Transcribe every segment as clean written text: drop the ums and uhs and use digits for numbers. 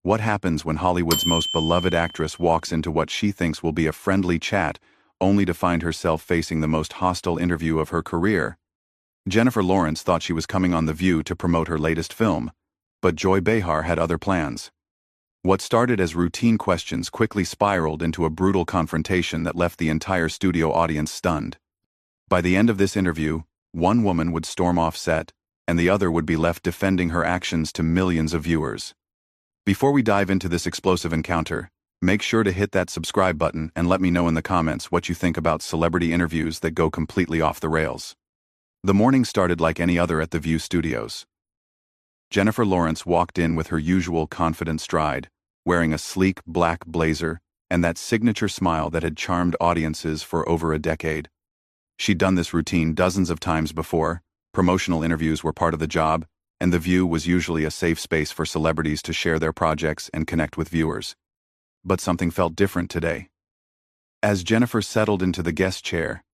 What happens when Hollywood's most beloved actress walks into what she thinks will be a friendly chat, only to find herself facing the most hostile interview of her career? Jennifer Lawrence thought she was coming on The View to promote her latest film, but Joy Behar had other plans. What started as routine questions quickly spiraled into a brutal confrontation that left the entire studio audience stunned. By the end of this interview, one woman would storm off set, and the other would be left defending her actions to millions of viewers. Before we dive into this explosive encounter, make sure to hit that subscribe button and let me know in the comments what you think about celebrity interviews that go completely off the rails. The morning started like any other at The View studios. Jennifer Lawrence walked in with her usual confident stride, wearing a sleek black blazer and that signature smile that had charmed audiences for over a decade. She'd done this routine dozens of times before. Promotional interviews were part of the job, and The View was usually a safe space for celebrities to share their projects and connect with viewers. But something felt different today. As Jennifer settled into the guest chair,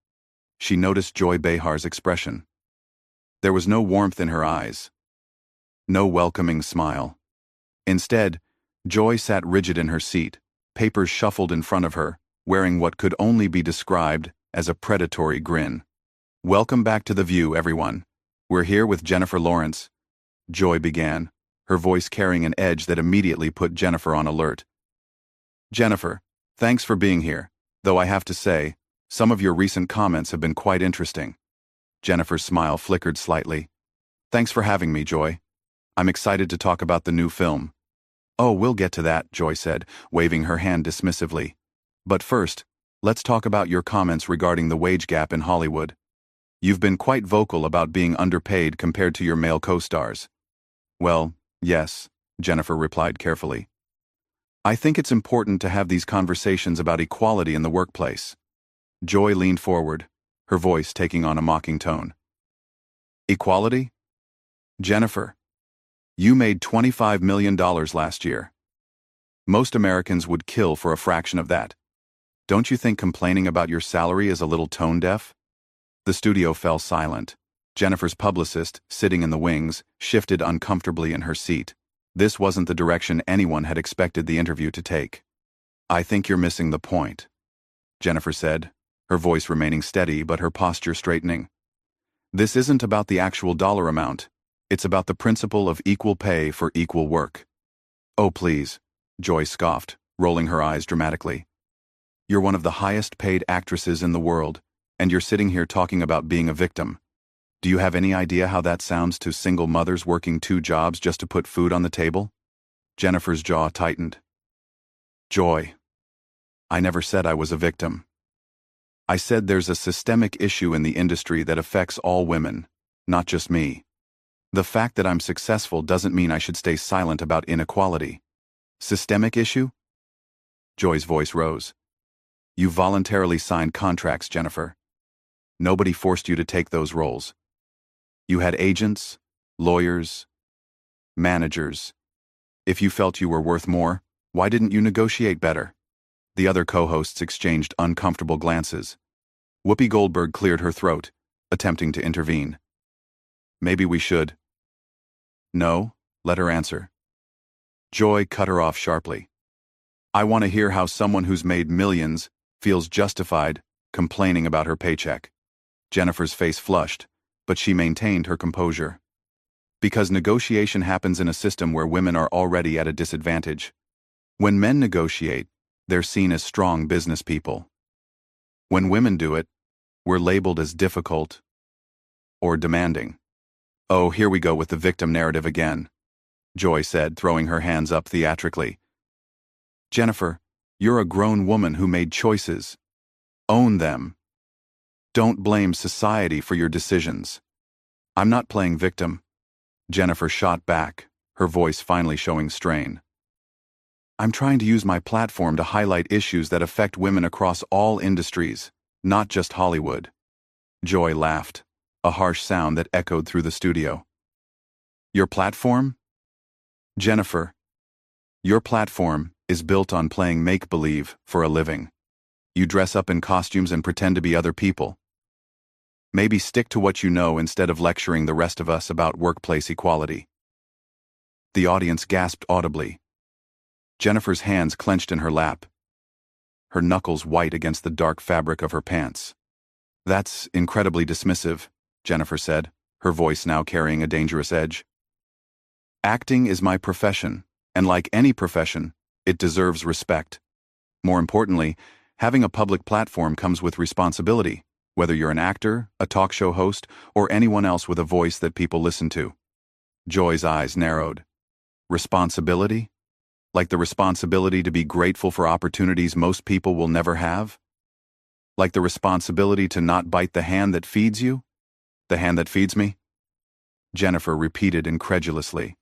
she noticed Joy Behar's expression. There was no warmth in her eyes, no welcoming smile. Instead, Joy sat rigid in her seat, papers shuffled in front of her, wearing what could only be described as a predatory grin. "Welcome back to The View, everyone. We're here with Jennifer Lawrence," Joy began, her voice carrying an edge that immediately put Jennifer on alert. "Jennifer, thanks for being here, though I have to say, some of your recent comments have been quite interesting." Jennifer's smile flickered slightly. "Thanks for having me, Joy. I'm excited to talk about the new film." "Oh, we'll get to that," Joy said, waving her hand dismissively. "But first, let's talk about your comments regarding the wage gap in Hollywood. You've been quite vocal about being underpaid compared to your male co-stars." "Well, yes," Jennifer replied carefully. "I think it's important to have these conversations about equality in the workplace." Joy leaned forward, her voice taking on a mocking tone. "Equality? Jennifer, you made $25 million last year. Most Americans would kill for a fraction of that. Don't you think complaining about your salary is a little tone-deaf?" The studio fell silent. Jennifer's publicist, sitting in the wings, shifted uncomfortably in her seat. This wasn't the direction anyone had expected the interview to take. "I think you're missing the point," Jennifer said, her voice remaining steady but her posture straightening. "This isn't about the actual dollar amount. It's about the principle of equal pay for equal work." "Oh, please," Joy scoffed, rolling her eyes dramatically. "You're one of the highest-paid actresses in the world, and you're sitting here talking about being a victim. Do you have any idea how that sounds to single mothers working 2 jobs just to put food on the table?" Jennifer's jaw tightened. "Joy, I never said I was a victim. I said there's a systemic issue in the industry that affects all women, not just me. The fact that I'm successful doesn't mean I should stay silent about inequality." "Systemic issue?" Joy's voice rose. "You voluntarily signed contracts, Jennifer. Nobody forced you to take those roles. You had agents, lawyers, managers. If you felt you were worth more, why didn't you negotiate better?" The other co-hosts exchanged uncomfortable glances. Whoopi Goldberg cleared her throat, attempting to intervene. "Maybe we should." "No, let her answer." Joy cut her off sharply. "I want to hear how someone who's made millions feels justified complaining about her paycheck." Jennifer's face flushed, but she maintained her composure. "Because negotiation happens in a system where women are already at a disadvantage. When men negotiate, they're seen as strong business people. When women do it, we're labeled as difficult or demanding." "Oh, here we go with the victim narrative again," Joy said, throwing her hands up theatrically. "Jennifer, you're a grown woman who made choices. Own them. Don't blame society for your decisions." "I'm not playing victim," Jennifer shot back, her voice finally showing strain. "I'm trying to use my platform to highlight issues that affect women across all industries, not just Hollywood." Joy laughed, a harsh sound that echoed through the studio. "Your platform? Jennifer, your platform is built on playing make-believe for a living. You dress up in costumes and pretend to be other people. Maybe stick to what you know instead of lecturing the rest of us about workplace equality." The audience gasped audibly. Jennifer's hands clenched in her lap, her knuckles white against the dark fabric of her pants. "That's incredibly dismissive," Jennifer said, her voice now carrying a dangerous edge. "Acting is my profession, and like any profession, it deserves respect. More importantly, having a public platform comes with responsibility, whether you're an actor, a talk show host, or anyone else with a voice that people listen to." Joy's eyes narrowed. Responsibility? Like the responsibility to be grateful for opportunities most people will never have? Like the responsibility to not bite the hand that feeds you? The hand that feeds me? Jennifer repeated incredulously.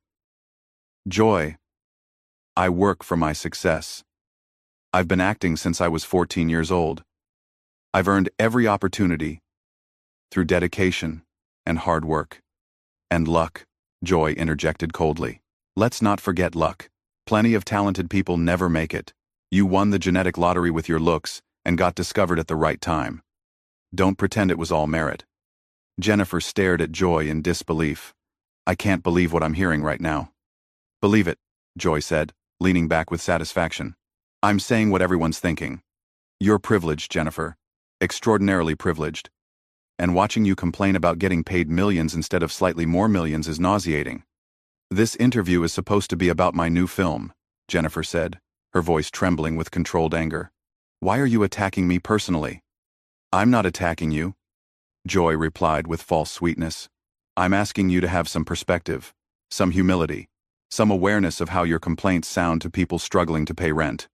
"Joy, I work for my success. I've been acting since I was 14 years old. I've earned every opportunity through dedication and hard work. And luck," Joy interjected coldly. "Let's not forget luck. Plenty of talented people never make it. You won the genetic lottery with your looks and got discovered at the right time. Don't pretend it was all merit." Jennifer stared at Joy in disbelief. "I can't believe what I'm hearing right now." "Believe it," Joy said, leaning back with satisfaction. "I'm saying what everyone's thinking. You're privileged, Jennifer. Extraordinarily privileged. And watching you complain about getting paid millions instead of slightly more millions is nauseating." "This interview is supposed to be about my new film," Jennifer said, her voice trembling with controlled anger. "Why are you attacking me personally?" "I'm not attacking you," Joy replied with false sweetness. "I'm asking you to have some perspective, some humility, some awareness of how your complaints sound to people struggling to pay rent."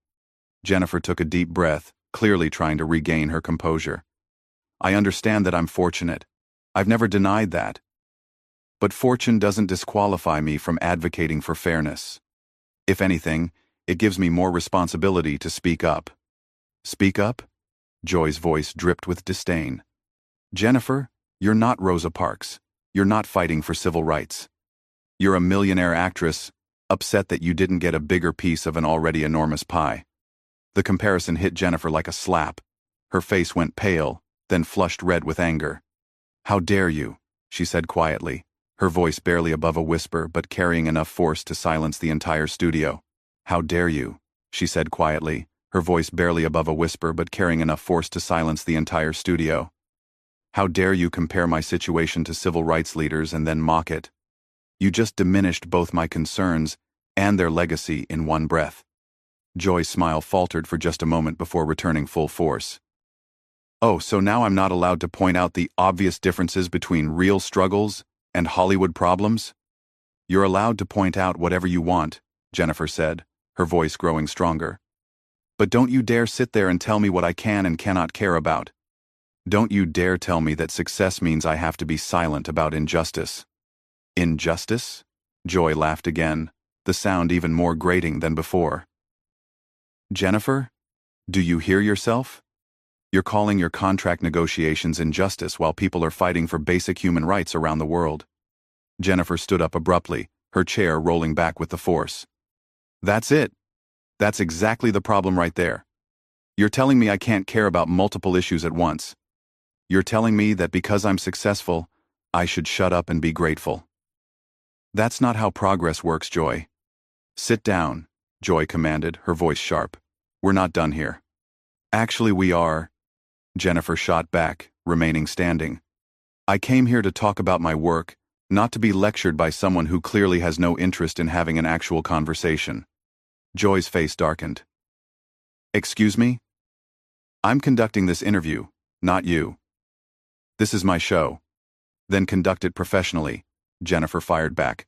Jennifer took a deep breath, clearly trying to regain her composure. "I understand that I'm fortunate. I've never denied that. But fortune doesn't disqualify me from advocating for fairness. If anything, it gives me more responsibility to speak up." "Speak up?" Joy's voice dripped with disdain. "Jennifer, you're not Rosa Parks. You're not fighting for civil rights. You're a millionaire actress, upset that you didn't get a bigger piece of an already enormous pie." The comparison hit Jennifer like a slap. Her face went pale, then flushed red with anger. "How dare you?" she said quietly, her voice barely above a whisper but carrying enough force to silence the entire studio. "How dare you?" she said quietly, her voice barely above a whisper but carrying enough force to silence the entire studio. "How dare you compare my situation to civil rights leaders and then mock it? You just diminished both my concerns and their legacy in one breath." Joy's smile faltered for just a moment before returning full force. "Oh, so now I'm not allowed to point out the obvious differences between real struggles and Hollywood problems?" "You're allowed to point out whatever you want," Jennifer said, her voice growing stronger. "But don't you dare sit there and tell me what I can and cannot care about. Don't you dare tell me that success means I have to be silent about injustice." "Injustice?" Joy laughed again, the sound even more grating than before. "Jennifer, do you hear yourself? You're calling your contract negotiations injustice while people are fighting for basic human rights around the world." Jennifer stood up abruptly, her chair rolling back with the force. "That's it. That's exactly the problem right there. You're telling me I can't care about multiple issues at once. You're telling me that because I'm successful, I should shut up and be grateful. That's not how progress works, Joy." "Sit down," Joy commanded, her voice sharp. "We're not done here." "Actually, we are," Jennifer shot back, remaining standing. "I came here to talk about my work, not to be lectured by someone who clearly has no interest in having an actual conversation." Joy's face darkened. "Excuse me? I'm conducting this interview, not you. This is my show." "Then conduct it professionally," Jennifer fired back.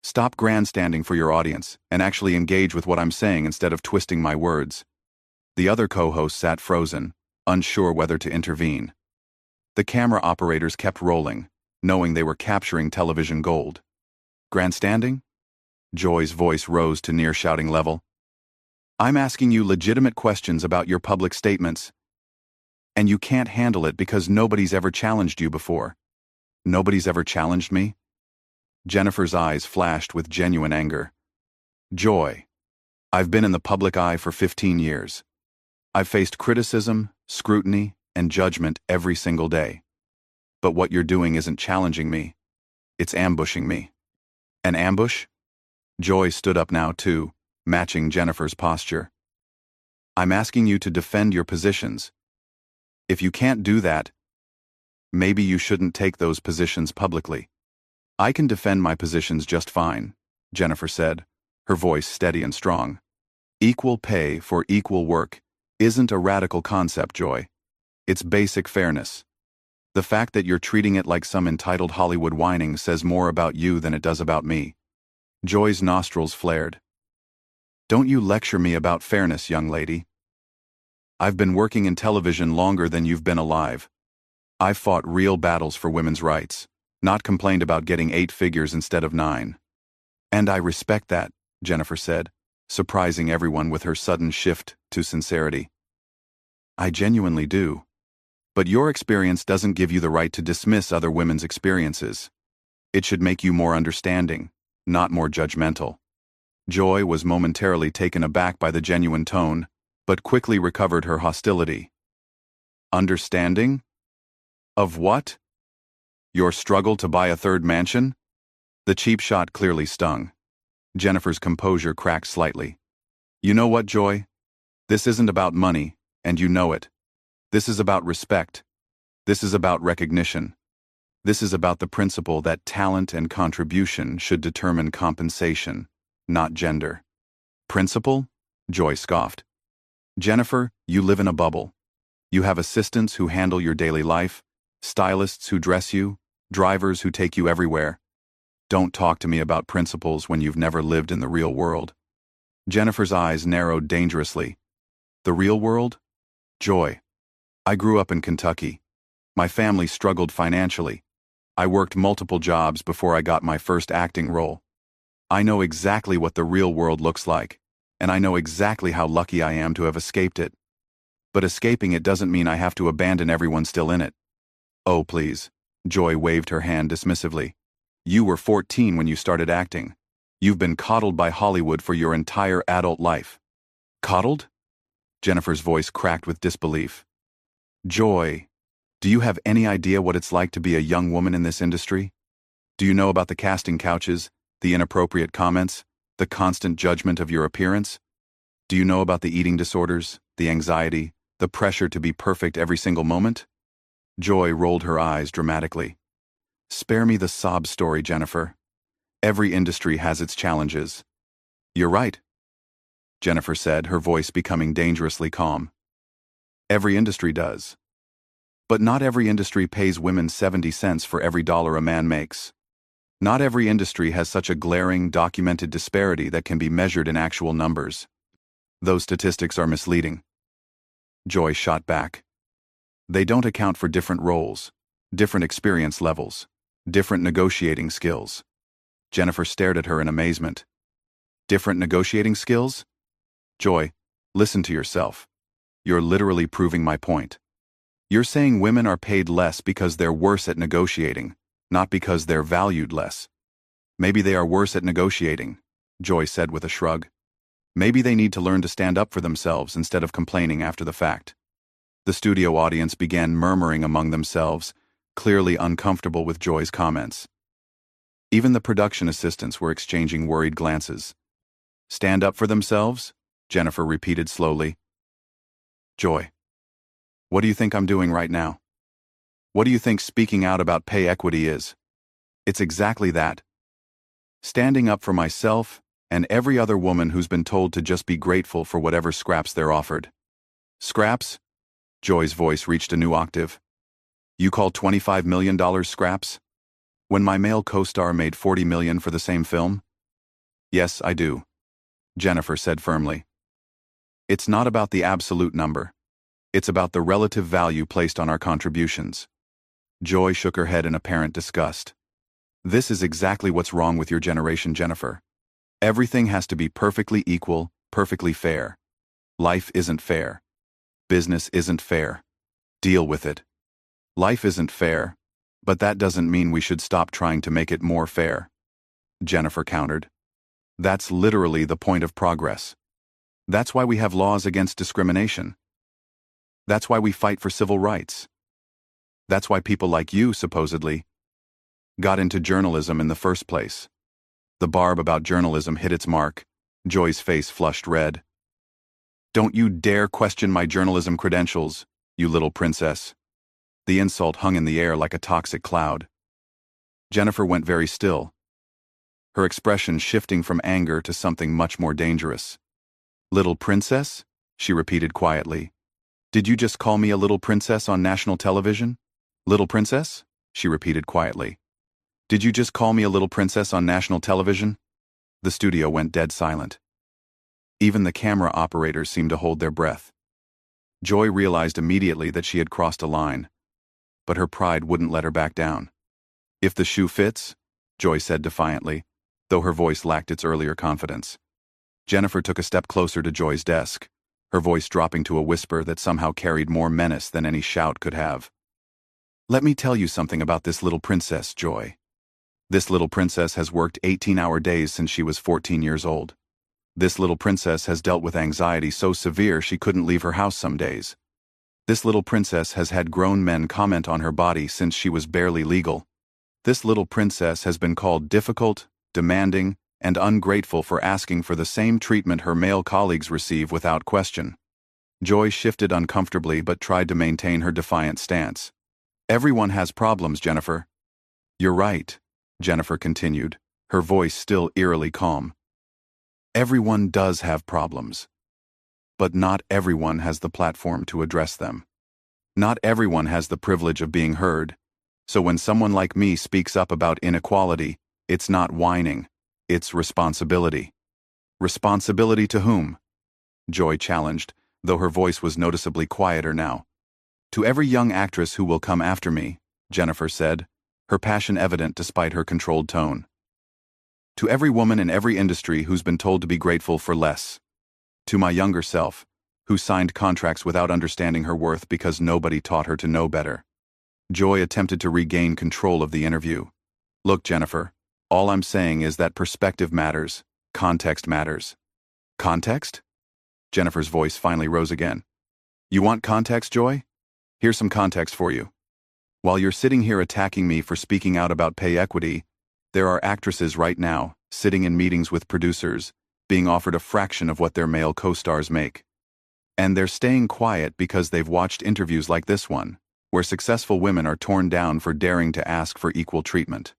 "Stop grandstanding for your audience and actually engage with what I'm saying instead of twisting my words." The other co-host sat frozen, unsure whether to intervene. The camera operators kept rolling, knowing they were capturing television gold. "Grandstanding?" Joy's voice rose to near shouting level. "I'm asking you legitimate questions about your public statements, and you can't handle it because nobody's ever challenged you before." "Nobody's ever challenged me?" Jennifer's eyes flashed with genuine anger. "Joy, I've been in the public eye for 15 years. I've faced criticism, scrutiny, and judgment every single day. But what you're doing isn't challenging me. It's ambushing me." "An ambush?" Joy stood up now too, matching Jennifer's posture. I'm asking you to defend your positions. If you can't do that, maybe you shouldn't take those positions publicly. I can defend my positions just fine, Jennifer said, her voice steady and strong. Equal pay for equal work isn't a radical concept, Joy. It's basic fairness. The fact that you're treating it like some entitled Hollywood whining says more about you than it does about me. Joy's nostrils flared. Don't you lecture me about fairness, young lady. I've been working in television longer than you've been alive. I've fought real battles for women's rights, not complained about getting 8 figures instead of 9. And I respect that, Jennifer said, surprising everyone with her sudden shift to sincerity. I genuinely do. But your experience doesn't give you the right to dismiss other women's experiences. It should make you more understanding, not more judgmental. Joy was momentarily taken aback by the genuine tone, but quickly recovered her hostility. Understanding? Of what? Your struggle to buy a third mansion? The cheap shot clearly stung. Jennifer's composure cracked slightly. You know what, Joy? This isn't about money, and you know it. This is about respect. This is about recognition. This is about the principle that talent and contribution should determine compensation, not gender. Principle? Joy scoffed. Jennifer, you live in a bubble. You have assistants who handle your daily life, stylists who dress you, drivers who take you everywhere. Don't talk to me about principles when you've never lived in the real world. Jennifer's eyes narrowed dangerously. The real world? Joy. I grew up in Kentucky. My family struggled financially. I worked multiple jobs before I got my first acting role. I know exactly what the real world looks like, and I know exactly how lucky I am to have escaped it. But escaping it doesn't mean I have to abandon everyone still in it. Oh, please. Joy waved her hand dismissively. You were 14 when you started acting. You've been coddled by Hollywood for your entire adult life. Coddled? Jennifer's voice cracked with disbelief. Joy, do you have any idea what it's like to be a young woman in this industry? Do you know about the casting couches, the inappropriate comments, the constant judgment of your appearance? Do you know about the eating disorders, the anxiety, the pressure to be perfect every single moment? Joy rolled her eyes dramatically. Spare me the sob story, Jennifer. Every industry has its challenges. You're right, Jennifer said, her voice becoming dangerously calm. Every industry does. But not every industry pays women 70 cents for every dollar a man makes. Not every industry has such a glaring, documented disparity that can be measured in actual numbers. Those statistics are misleading. Joy shot back. They don't account for different roles, different experience levels, different negotiating skills. Jennifer stared at her in amazement. Different negotiating skills? Joy, listen to yourself. You're literally proving my point. You're saying women are paid less because they're worse at negotiating, not because they're valued less. Maybe they are worse at negotiating, Joy said with a shrug. Maybe they need to learn to stand up for themselves instead of complaining after the fact. The studio audience began murmuring among themselves, clearly uncomfortable with Joy's comments. Even the production assistants were exchanging worried glances. Stand up for themselves? Jennifer repeated slowly. Joy, what do you think I'm doing right now? What do you think speaking out about pay equity is? It's exactly that. Standing up for myself and every other woman who's been told to just be grateful for whatever scraps they're offered. Scraps? Joy's voice reached a new octave. You call $25 million scraps? When my male co-star made $40 million for the same film? Yes, I do, Jennifer said firmly. It's not about the absolute number. It's about the relative value placed on our contributions. Joy shook her head in apparent disgust. This is exactly what's wrong with your generation, Jennifer. Everything has to be perfectly equal, perfectly fair. Life isn't fair. Business isn't fair. Deal with it. Life isn't fair, but that doesn't mean we should stop trying to make it more fair, Jennifer countered. That's literally the point of progress. That's why we have laws against discrimination. That's why we fight for civil rights. That's why people like you, supposedly, got into journalism in the first place. The barb about journalism hit its mark, Joy's face flushed red. "Don't you dare question my journalism credentials, you little princess." The insult hung in the air like a toxic cloud. Jennifer went very still, her expression shifting from anger to something much more dangerous. "Little princess?" she repeated quietly. "Did you just call me a little princess on national television?" "Little princess?" she repeated quietly. "Did you just call me a little princess on national television?" The studio went dead silent. Even the camera operators seemed to hold their breath. Joy realized immediately that she had crossed a line, but her pride wouldn't let her back down. "If the shoe fits," Joy said defiantly, though her voice lacked its earlier confidence. Jennifer took a step closer to Joy's desk, her voice dropping to a whisper that somehow carried more menace than any shout could have. "Let me tell you something about this little princess, Joy. This little princess has worked 18-hour days since she was 14 years old. This little princess has dealt with anxiety so severe she couldn't leave her house some days. This little princess has had grown men comment on her body since she was barely legal. This little princess has been called difficult, demanding, and ungrateful for asking for the same treatment her male colleagues receive without question." Joy shifted uncomfortably but tried to maintain her defiant stance. "Everyone has problems, Jennifer." "You're right," Jennifer continued, her voice still eerily calm. "Everyone does have problems. But not everyone has the platform to address them. Not everyone has the privilege of being heard. So when someone like me speaks up about inequality, it's not whining, it's responsibility." "Responsibility to whom?" Joy challenged, though her voice was noticeably quieter now. "To every young actress who will come after me," Jennifer said, her passion evident despite her controlled tone. "To every woman in every industry who's been told to be grateful for less. To my younger self, who signed contracts without understanding her worth because nobody taught her to know better." Joy attempted to regain control of the interview. "Look, Jennifer, all I'm saying is that perspective matters, context matters." "Context?" Jennifer's voice finally rose again. "You want context, Joy? Here's some context for you. While you're sitting here attacking me for speaking out about pay equity, there are actresses right now, sitting in meetings with producers, being offered a fraction of what their male co-stars make. And they're staying quiet because they've watched interviews like this one, where successful women are torn down for daring to ask for equal treatment."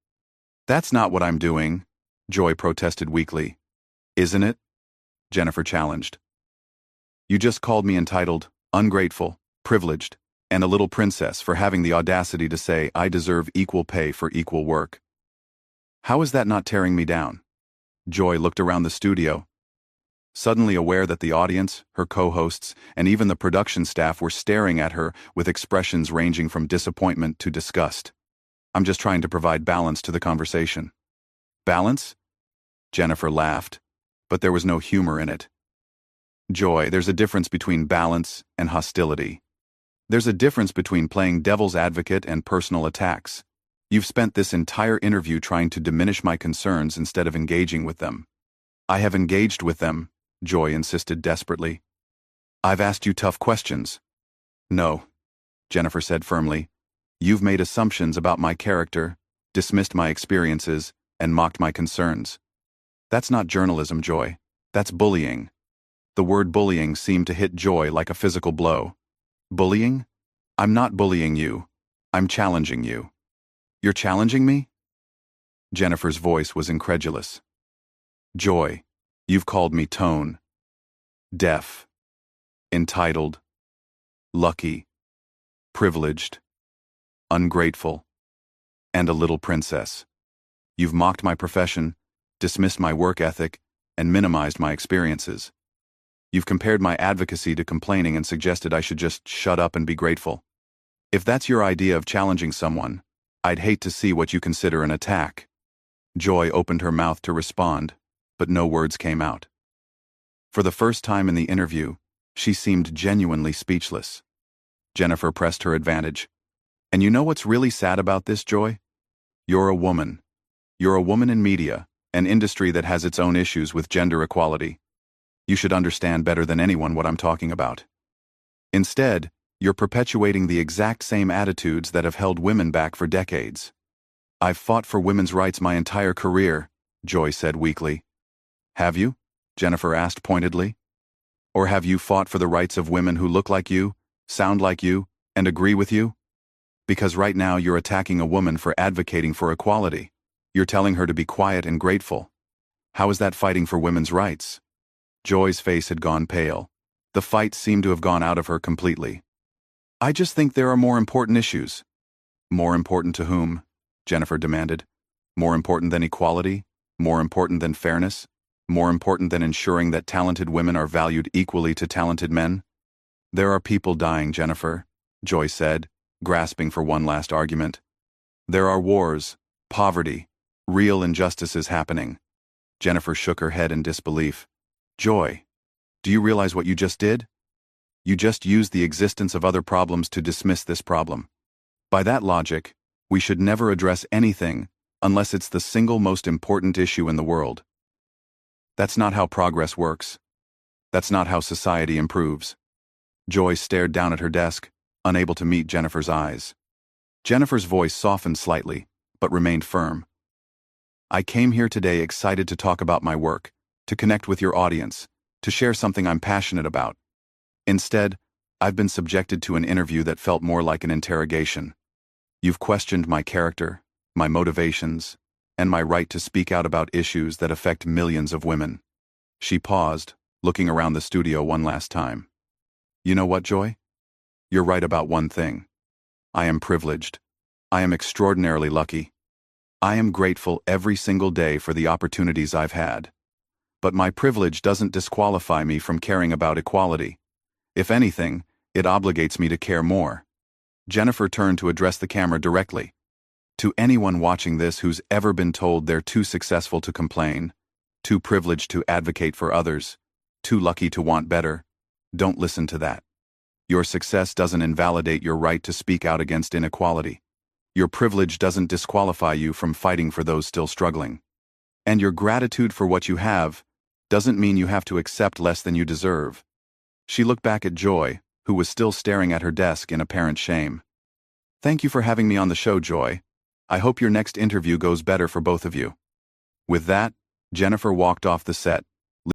"That's not what I'm doing," Joy protested weakly. "Isn't it?" Jennifer challenged. "You just called me entitled, ungrateful, privileged, and a little princess for having the audacity to say I deserve equal pay for equal work. How is that not tearing me down?" Joy looked around the studio, suddenly aware that the audience, her co-hosts, and even the production staff were staring at her with expressions ranging from disappointment to disgust. "I'm just trying to provide balance to the conversation." "Balance?" Jennifer laughed, but there was no humor in it. "Joy, there's a difference between balance and hostility. There's a difference between playing devil's advocate and personal attacks. You've spent this entire interview trying to diminish my concerns instead of engaging with them." "I have engaged with them," Joy insisted desperately. "I've asked you tough questions." "No," Jennifer said firmly. "You've made assumptions about my character, dismissed my experiences, and mocked my concerns. That's not journalism, Joy. That's bullying." The word bullying seemed to hit Joy like a physical blow. "Bullying? I'm not bullying you. I'm challenging you." "You're challenging me?" Jennifer's voice was incredulous. "Joy, you've called me tone, deaf, entitled, lucky, privileged, ungrateful, and a little princess. You've mocked my profession, dismissed my work ethic, and minimized my experiences. You've compared my advocacy to complaining and suggested I should just shut up and be grateful. If that's your idea of challenging someone, I'd hate to see what you consider an attack." Joy opened her mouth to respond, but no words came out. For the first time in the interview, she seemed genuinely speechless. Jennifer pressed her advantage. "And you know what's really sad about this, Joy? You're a woman. You're a woman in media, an industry that has its own issues with gender equality. You should understand better than anyone what I'm talking about. Instead, you're perpetuating the exact same attitudes that have held women back for decades." "I've fought for women's rights my entire career," Joy said weakly. "Have you?" Jennifer asked pointedly. Or have you fought for the rights of women who look like you, sound like you, and agree with you? Because right now you're attacking a woman for advocating for equality. You're telling her to be quiet and grateful. How is that fighting for women's rights? Joy's face had gone pale. The fight seemed to have gone out of her completely. I just think there are more important issues. More important to whom? Jennifer demanded. More important than equality? More important than fairness? More important than ensuring that talented women are valued equally to talented men? There are people dying, Jennifer, Joy said, grasping for one last argument. There are wars, poverty, real injustices happening. Jennifer shook her head in disbelief. Joy, do you realize what you just did? You just used the existence of other problems to dismiss this problem. By that logic, we should never address anything unless it's the single most important issue in the world. That's not how progress works. That's not how society improves. Joy stared down at her desk, unable to meet Jennifer's eyes. Jennifer's voice softened slightly, but remained firm. I came here today excited to talk about my work, to connect with your audience, to share something I'm passionate about. Instead, I've been subjected to an interview that felt more like an interrogation. You've questioned my character, my motivations, and my right to speak out about issues that affect millions of women. She paused, looking around the studio one last time. You know what, Joy? You're right about one thing. I am privileged. I am extraordinarily lucky. I am grateful every single day for the opportunities I've had. But my privilege doesn't disqualify me from caring about equality. If anything, it obligates me to care more. Jennifer turned to address the camera directly. To anyone watching this who's ever been told they're too successful to complain, too privileged to advocate for others, too lucky to want better, don't listen to that. Your success doesn't invalidate your right to speak out against inequality. Your privilege doesn't disqualify you from fighting for those still struggling. And your gratitude for what you have doesn't mean you have to accept less than you deserve. She looked back at Joy, who was still staring at her desk in apparent shame. Thank you for having me on the show, Joy. I hope your next interview goes better for both of you. With that, Jennifer walked off the set,